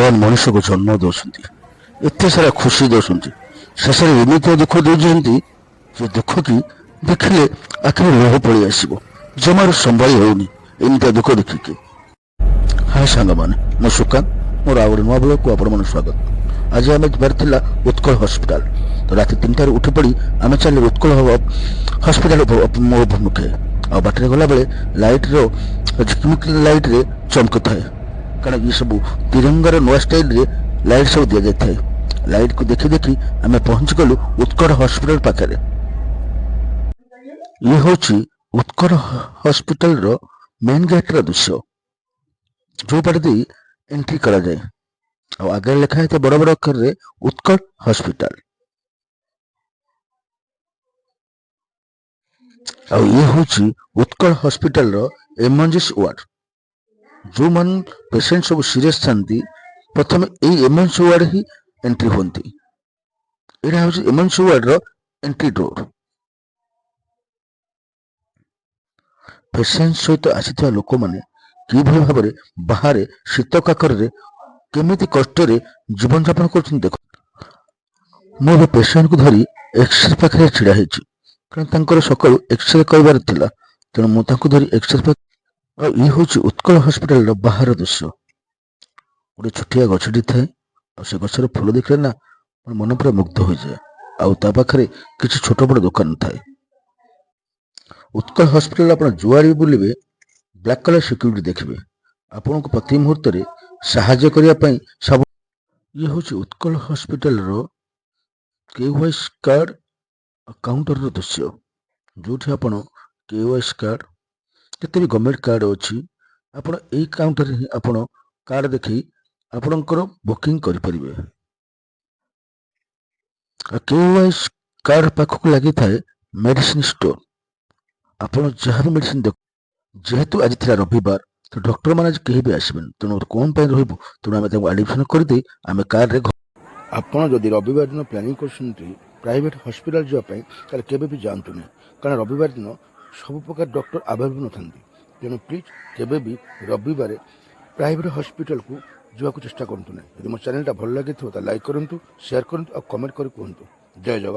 ଭଗବାନ ମଣିଷକୁ ଜନ୍ମ ଦେଉଛନ୍ତି, ଏତେ ସାରା ଖୁସି ଦେଉଛନ୍ତି, ଶେଷରେ ଏମିତି ଦୁଃଖ ଦେଉଛନ୍ତି ଯେ ଦୁଃଖ କି ଦେଖିଲେ ଆଖିରେ ଲୁହ ପଳେଇ ଆସିବ, ଜମାରୁ ସମ୍ଭାଳି ହେଉନି ଏମିତିଆ ଦୁଃଖ ଦେଖିକି। ହାଏ ସାଙ୍ଗମାନେ, ମୁଁ ସୁକାନ୍ତ, ମୋର ଆଉ ଗୋଟେ ନୂଆ ବ୍ଲଗକୁ ଆପଣମାନଙ୍କୁ ସ୍ୱାଗତ। ଆଜି ଆମେ ଯିବାର ଥିଲା ଉତ୍କଳ ହସ୍ପିଟାଲ। ତ ରାତି 3ଟାରୁ ଉଠି ପଡ଼ି ଆମେ ଚାଲିଲୁ ଉତ୍କଳ ହସ୍ପିଟାଲ ଅଭିମୁଖେ। ଆଉ ବାଟରେ ଗଲାବେଳେ ଲାଇଟ୍ର ଝିକିମିକି ଲାଇଟ୍ରେ ଚମକୁଥାଏ, କାରଣ ଏ ସବୁ ତିରଙ୍ଗାର ନୂଆ ଷ୍ଟାଇଲରେ ଲାଇଟ୍ ସବୁ ଦିଆଯାଇଥାଏ। ଲାଇଟ୍କୁ ଦେଖି ଦେଖି ଆମେ ପହଞ୍ଚିଗଲୁ ଉତ୍କଳ ହସ୍ପିଟାଲ ପାଖରେ। ଇଏ ହେଉଛି ଉତ୍କଳ ହସ୍ପିଟାଲର ମେନ୍ ଗେଟ୍ର ଦୃଶ୍ୟ, ଯୋଉ ବାଟ ଦେଇ ଏଣ୍ଟ୍ରି କରାଯାଏ। ଆଉ ଆଗରେ ଲେଖା ହେଇଥାଏ ବଡ଼ ବଡ଼ ଅକ୍ଷରରେ ଉତ୍କଳ ହସ୍ପିଟାଲ। ଆଉ ଇଏ ହେଉଛି ଉତ୍କଳ ହସ୍ପିଟାଲର ଏମର୍ଜେନ୍ସି ୱାର୍ଡ। ଯେଉଁମାନେ ପେସେଣ୍ଟ ସବୁ ସିରିୟସ୍ ଥାନ୍ତି, ପ୍ରଥମେ ଏଇ ଏମର୍ଜେନ୍ସି ୱାର୍ଡ ହିଁ ଏଣ୍ଟ୍ରି ହୁଅନ୍ତି। ଏଇଟା ହେଉଛି ଏମର୍ଜେନ୍ସି ୱାର୍ଡର ଏଣ୍ଟ୍ରି ଡୋର। ପେସେଣ୍ଟ ସହିତ ଆସିଥିବା ଲୋକମାନେ କିଭଳି ଭାବରେ ବାହାରେ ଶୀତ କାକରରେ କେମିତି କଷ୍ଟରେ ଜୀବନଯାପନ କରୁଛନ୍ତି ଦେଖ। ମୁଁ ଏବେ ପେସେଣ୍ଟକୁ ଧରି ଏକ୍ସରେ ପାଖରେ ଛିଡ଼ା ହେଇଛି, କାରଣ ତାଙ୍କର ସକାଳୁ ଏକ୍ସରେ କରିବାର ଥିଲା, ତେଣୁ ମୁଁ ତାଙ୍କୁ ଧରି ଏକ୍ସରେ ପାଖରେ। ଆଉ ଇଏ ହେଉଛି ଉତ୍କଳ ହସ୍ପିଟାଲର ବାହାର ଦୃଶ୍ୟ। ଗୋଟେ ଛୋଟିଆ ଗଛଟି ଥାଏ, ଆଉ ସେ ଗଛର ଫୁଲ ଦେଖିଲେ ନା ମନ ପୁରା ମୁଗ୍ଧ ହୋଇଯାଏ। ଆଉ ତା ପାଖରେ କିଛି ଛୋଟ ବଡ଼ ଦୋକାନ ଥାଏ। ଉତ୍କଳ ହସ୍ପିଟାଲ ଆପଣ ଯୁଆଡ଼େ ବି ବୁଲିବେ ବ୍ଲାକ୍ କଲର ସିକ୍ୟୁରିଟି ଦେଖିବେ, ଆପଣଙ୍କୁ ପ୍ରତି ମୁହୂର୍ତ୍ତରେ ସାହାଯ୍ୟ କରିବା ପାଇଁ ସବୁ। ଇଏ ହେଉଛି ଉତ୍କଳ ହସ୍ପିଟାଲର KYC କାର୍ଡ କାଉଣ୍ଟରର ଦୃଶ୍ୟ, ଯେଉଁଠି ଆପଣ KYC କାର୍ଡ, ଯେତେ ବି ଗଭର୍ଣ୍ଣମେଣ୍ଟ କାର୍ଡ ଅଛି, ଆପଣ ଏଇ କାଉଣ୍ଟରରେ ହିଁ ଆପଣ କାର୍ଡ ଦେଖାଇ ଆପଣଙ୍କର ବୁକିଂ କରିପାରିବେ। KYC କାର୍ଡ ପାଖକୁ ଲାଗିଥାଏ ମେଡିସିନ ଷ୍ଟୋର। ଆପଣ ଯାହା ବି ମେଡିସିନ ଦେଖ, ଯେହେତୁ ଆଜି ଥିଲା ରବିବାର, ତ ଡକ୍ଟରମାନେ ଆଜି କେହି ବି ଆସିବେନି, ତେଣୁ କ'ଣ ପାଇଁ ରହିବୁ, ତେଣୁ ଆମେ ତାଙ୍କୁ ଆଡମିସନ କରିଦେଇ ଆମେ କାର୍ରେ। ଆପଣ ଯଦି ରବିବାର ଦିନ ପ୍ଲାନିଂ କରୁଛନ୍ତି ପ୍ରାଇଭେଟ୍ ହସ୍ପିଟାଲ ଯିବା ପାଇଁ, ତାହେଲେ କେବେ ବି ଯାଆନ୍ତୁନି, କାରଣ ରବିବାର ଦିନ ସବୁ ପ୍ରକାର ଡକ୍ଟର ଆଭେଲେବୁଲ୍ ନଥାନ୍ତି। ତେଣୁ ପ୍ଲିଜ୍ କେବେ ବି ରବିବାରେ ପ୍ରାଇଭେଟ୍ ହସ୍ପିଟାଲକୁ ଯିବାକୁ ଚେଷ୍ଟା କରନ୍ତୁ ନାହିଁ। ଯଦି ମୋ ଚ୍ୟାନେଲଟା ଭଲ ଲାଗିଥିବ ତାହେଲେ ଲାଇକ୍ କରନ୍ତୁ, ସେୟାର କରନ୍ତୁ ଆଉ କମେଣ୍ଟ କରି କୁହନ୍ତୁ। ଜୟ ଜଗନ୍ନାଥ।